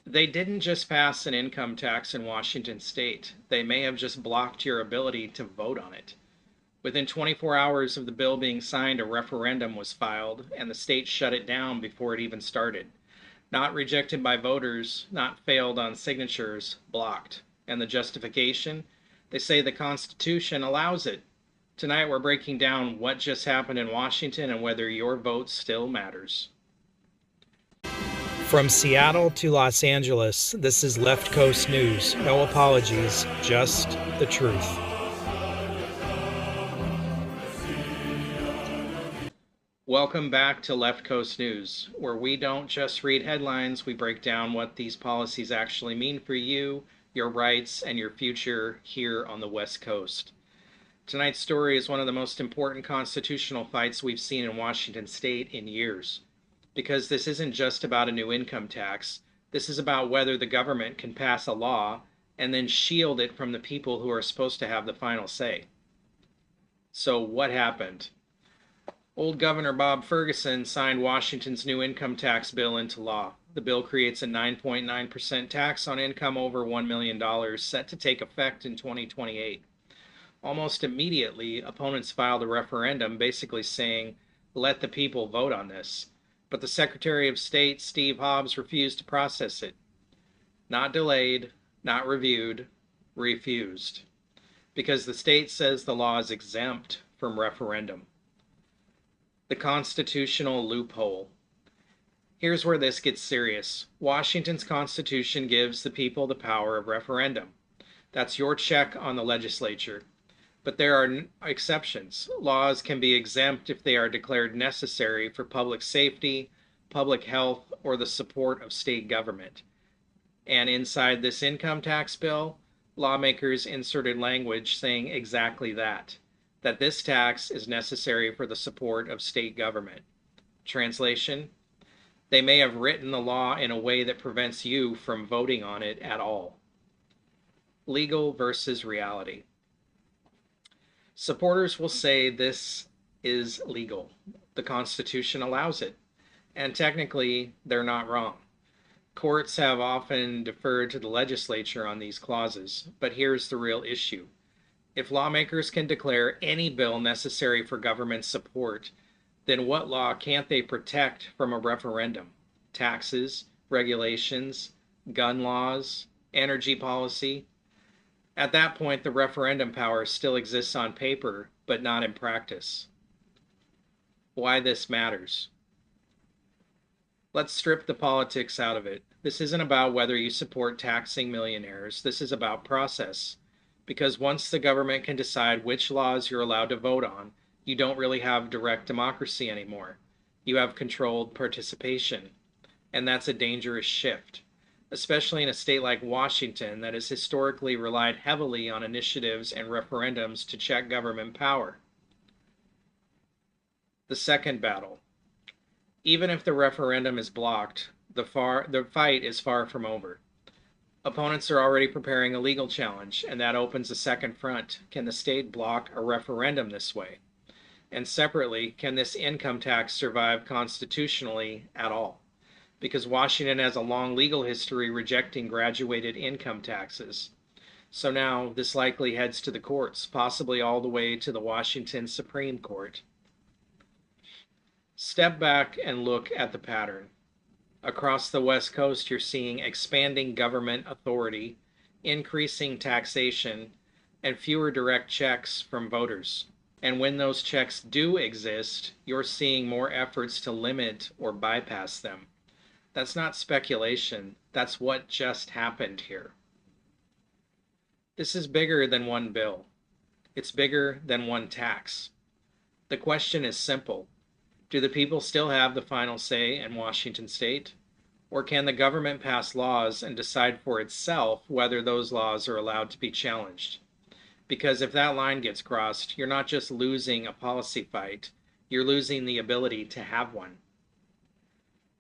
They didn't just pass an income tax in Washington state, they may have just blocked your ability to vote on it. Within 24 hours of the bill being signed, a referendum was filed, and the state shut it down before it even started. Not rejected by voters, not failed on signatures, blocked. And the justification? They say the Constitution allows it. Tonight we're breaking down what just happened in Washington and whether your vote still matters. From Seattle to Los Angeles, this is Left Coast News. No apologies, just the truth. Welcome back to Left Coast News, where we don't just read headlines, we break down what these policies actually mean for you, your rights, and your future here on the West Coast. Tonight's story is one of the most important constitutional fights we've seen in Washington state in years. Because this isn't just about a new income tax, this is about whether the government can pass a law and then shield it from the people who are supposed to have the final say. So what happened? Old Governor Bob Ferguson signed Washington's new income tax bill into law. The bill creates a 9.9% tax on income over $1 million, set to take effect in 2028. Almost immediately, opponents filed a referendum basically saying, let the people vote on this. But the Secretary of State, Steve Hobbs, refused to process it. Not delayed, not reviewed, refused. Because the state says the law is exempt from referendum. The constitutional loophole. Here's where this gets serious. Washington's Constitution gives the people the power of referendum. That's your check on the legislature. But there are exceptions. Laws can be exempt if they are declared necessary for public safety, public health, or the support of state government. And inside this income tax bill, lawmakers inserted language saying exactly that this tax is necessary for the support of state government. Translation: they may have written the law in a way that prevents you from voting on it at all. Legal versus reality. Supporters will say this is legal. The Constitution allows it. And technically, they're not wrong. Courts have often deferred to the legislature on these clauses, but here's the real issue. If lawmakers can declare any bill necessary for government support, then what law can't they protect from a referendum? Taxes, regulations, gun laws, energy policy? At that point, the referendum power still exists on paper, but not in practice. Why this matters. Let's strip the politics out of it. This isn't about whether you support taxing millionaires. This is about process. Because once the government can decide which laws you're allowed to vote on, you don't really have direct democracy anymore. You have controlled participation. And that's a dangerous shift, especially in a state like Washington that has historically relied heavily on initiatives and referendums to check government power. The second battle. Even if the referendum is blocked, the fight is far from over. Opponents are already preparing a legal challenge, and that opens a second front. Can the state block a referendum this way? And separately, can this income tax survive constitutionally at all? Because Washington has a long legal history rejecting graduated income taxes. So now this likely heads to the courts, possibly all the way to the Washington Supreme Court. Step back and look at the pattern. Across the West Coast, you're seeing expanding government authority, increasing taxation, and fewer direct checks from voters. And when those checks do exist, you're seeing more efforts to limit or bypass them. That's not speculation. That's what just happened here. This is bigger than one bill. It's bigger than one tax. The question is simple. Do the people still have the final say in Washington state? Or can the government pass laws and decide for itself whether those laws are allowed to be challenged? Because if that line gets crossed, you're not just losing a policy fight, you're losing the ability to have one.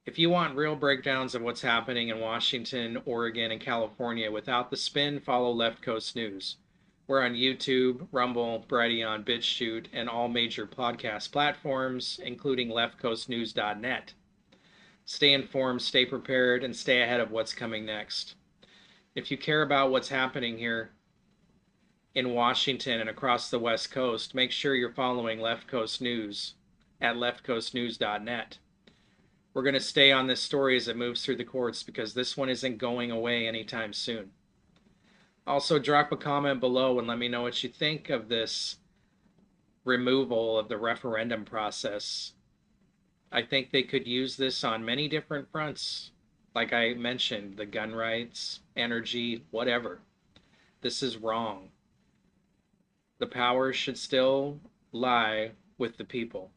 If you want real breakdowns of what's happening in Washington, Oregon, and California without the spin, follow Left Coast News. We're on YouTube, Rumble, Brighteon, BitChute, and all major podcast platforms, including leftcoastnews.net. Stay informed, stay prepared, and stay ahead of what's coming next. If you care about what's happening here in Washington and across the West Coast, make sure you're following Left Coast News at leftcoastnews.net. We're going to stay on this story as it moves through the courts because this one isn't going away anytime soon. Also, drop a comment below and let me know what you think of this removal of the referendum process. I think they could use this on many different fronts. Like I mentioned, the gun rights, energy, whatever. This is wrong. The power should still lie with the people.